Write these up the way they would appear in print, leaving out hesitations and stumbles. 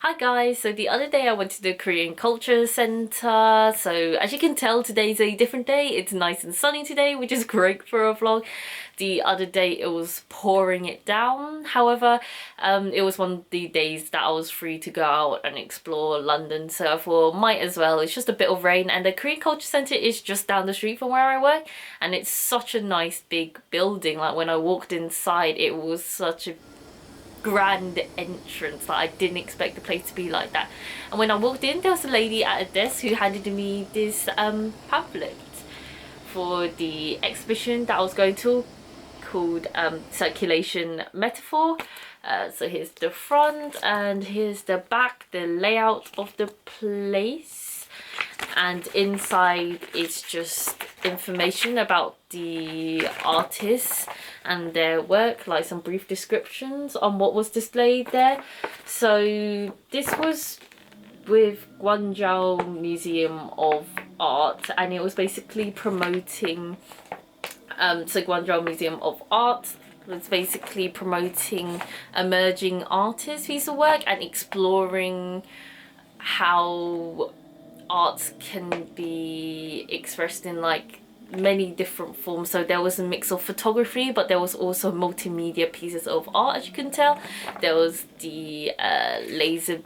Hi guys, so the other day I went to the Korean Culture Center. So as you can tell, today's a different day. It's nice and sunny today, which is great for a vlog. The other day it was pouring it down. However, it was one of the days that I was free to go out and explore London. So I thought might as well. It's just a bit of rain, and the Korean Culture Center is just down the street from where I work, and it's such a nice big building. Like when I walked inside, it was such a grand entrance. Like I didn't expect the place to be like that. And when I walked in, there was a lady at a desk who handed me this pamphlet for the exhibition that I was going to, called Circulation Metaphor. So here's the front and here's the back, the layout of the place, and inside it's just information about the artists and their work, like some brief descriptions on what was displayed there. So this was with Guangzhou Museum of Art, and it was basically promoting so Guangzhou Museum of Art was basically promoting emerging artists' piece of work and exploring how arts can be expressed in like many different forms. So there was a mix of photography, but there was also multimedia pieces of art, as you can tell. There was the laser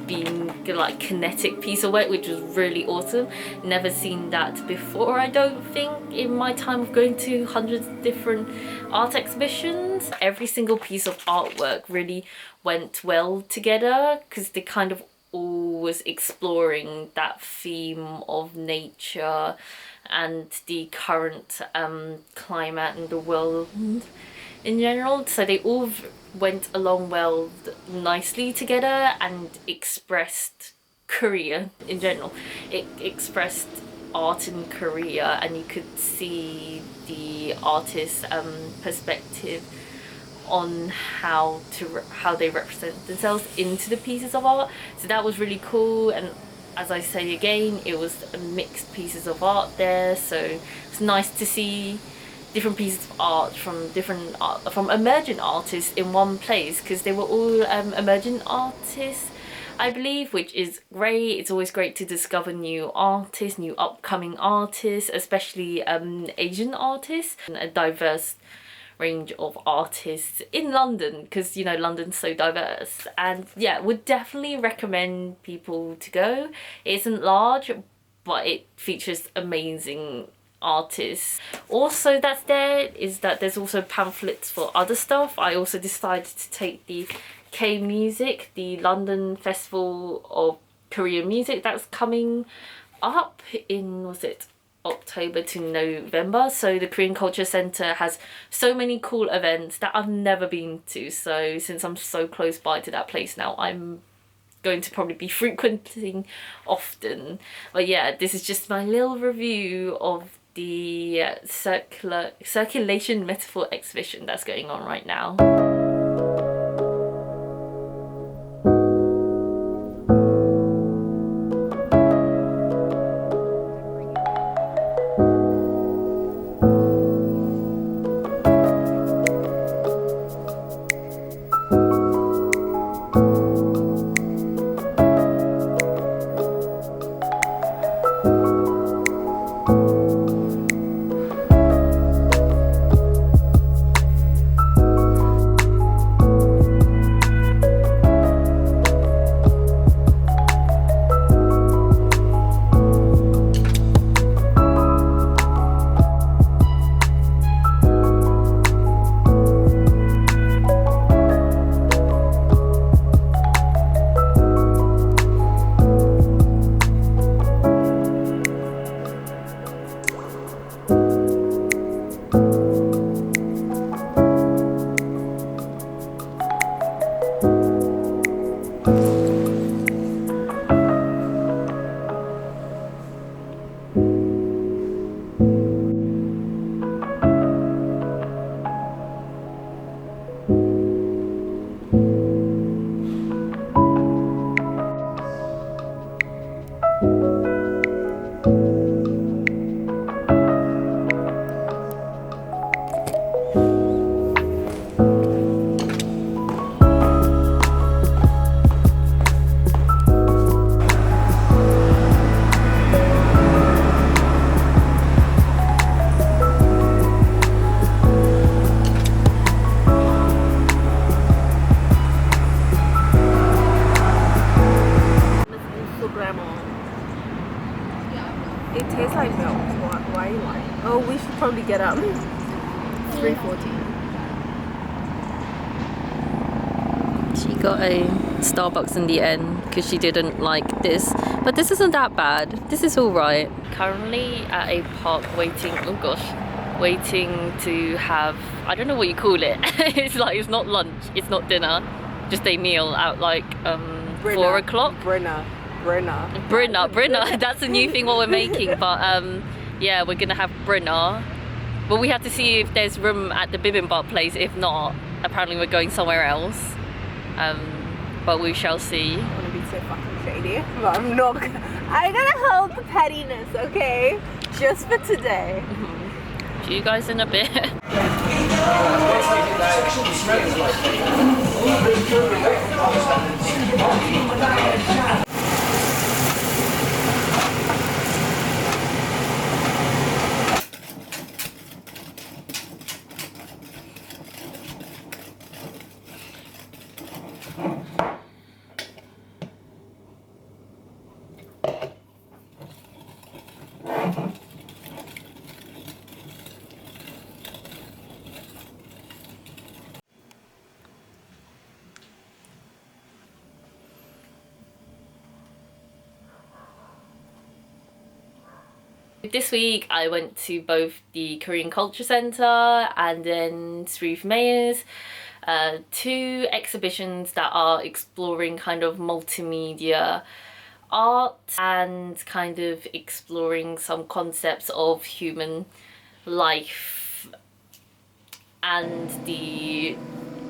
beam, like kinetic piece of work, which was really awesome. Never seen that before, I don't think, in my time of going to hundreds of different art exhibitions. Every single piece of artwork really went well together because they kind of all was exploring that theme of nature and the current climate and the world in general. So they all went along well nicely together and expressed Korea in general. It expressed art in Korea, and you could see the artist's perspective on how they represent themselves into the pieces of art. So that was really cool. And as I say again, it was mixed pieces of art there, so it's nice to see different pieces of art from emergent artists in one place, because they were all emergent artists, I believe, which is great. It's always great to discover new artists, new upcoming artists, especially Asian artists, and a diverse range of artists in London, because you know London's so diverse. And yeah, would definitely recommend people to go. It isn't large, but it features amazing artists. Also that's there is that there's also pamphlets for other stuff. I also decided to take the K-Music, the London Festival of Korean Music, that's coming up in, was it October to November. So the Korean Culture Center has so many cool events that I've never been to. So since I'm so close by to that place now, I'm going to probably be frequenting often. But yeah, this is just my little review of the circulation metaphor exhibition that's going on right now. we get up? 3:14. She got a Starbucks in the end because she didn't like this, but this isn't that bad. This is all right. Currently at a park waiting, oh gosh, waiting to have, I don't know what you call it. It's like, it's not lunch, it's not dinner, just a meal at like 4 o'clock. Brinner. That's a new thing what we're making, but yeah, we're gonna have Brinner. But we have to see if there's room at the Bibimbap place. If not, apparently we're going somewhere else. But we shall see. I want to be so fucking shady, but I'm not. I'm gonna hold the pettiness, okay? Just for today. See you guys in a bit. This week I went to both the Korean Culture Centre and then Spruth Magers, two exhibitions that are exploring kind of multimedia art and kind of exploring some concepts of human life and the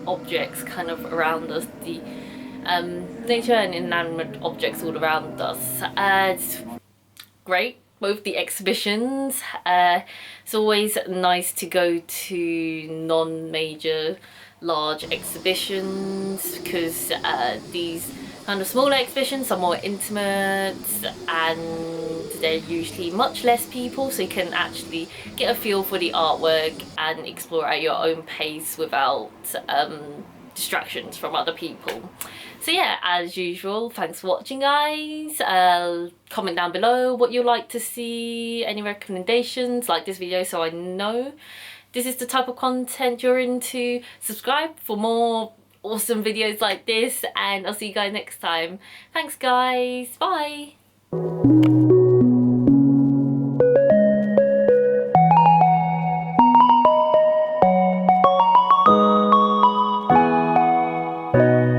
objects kind of around us, the nature and inanimate objects all around us. It's great, both the exhibitions. It's always nice to go to non-major large exhibitions because these kind of smaller exhibitions are more intimate and they're usually much less people, so you can actually get a feel for the artwork and explore at your own pace without distractions from other people. So yeah, as usual, thanks for watching, guys. Comment down below what you'd like to see, any recommendations, like this video so I know this is the type of content you're into. Subscribe for more awesome videos like this, and I'll see you guys next time. Thanks, guys. Bye.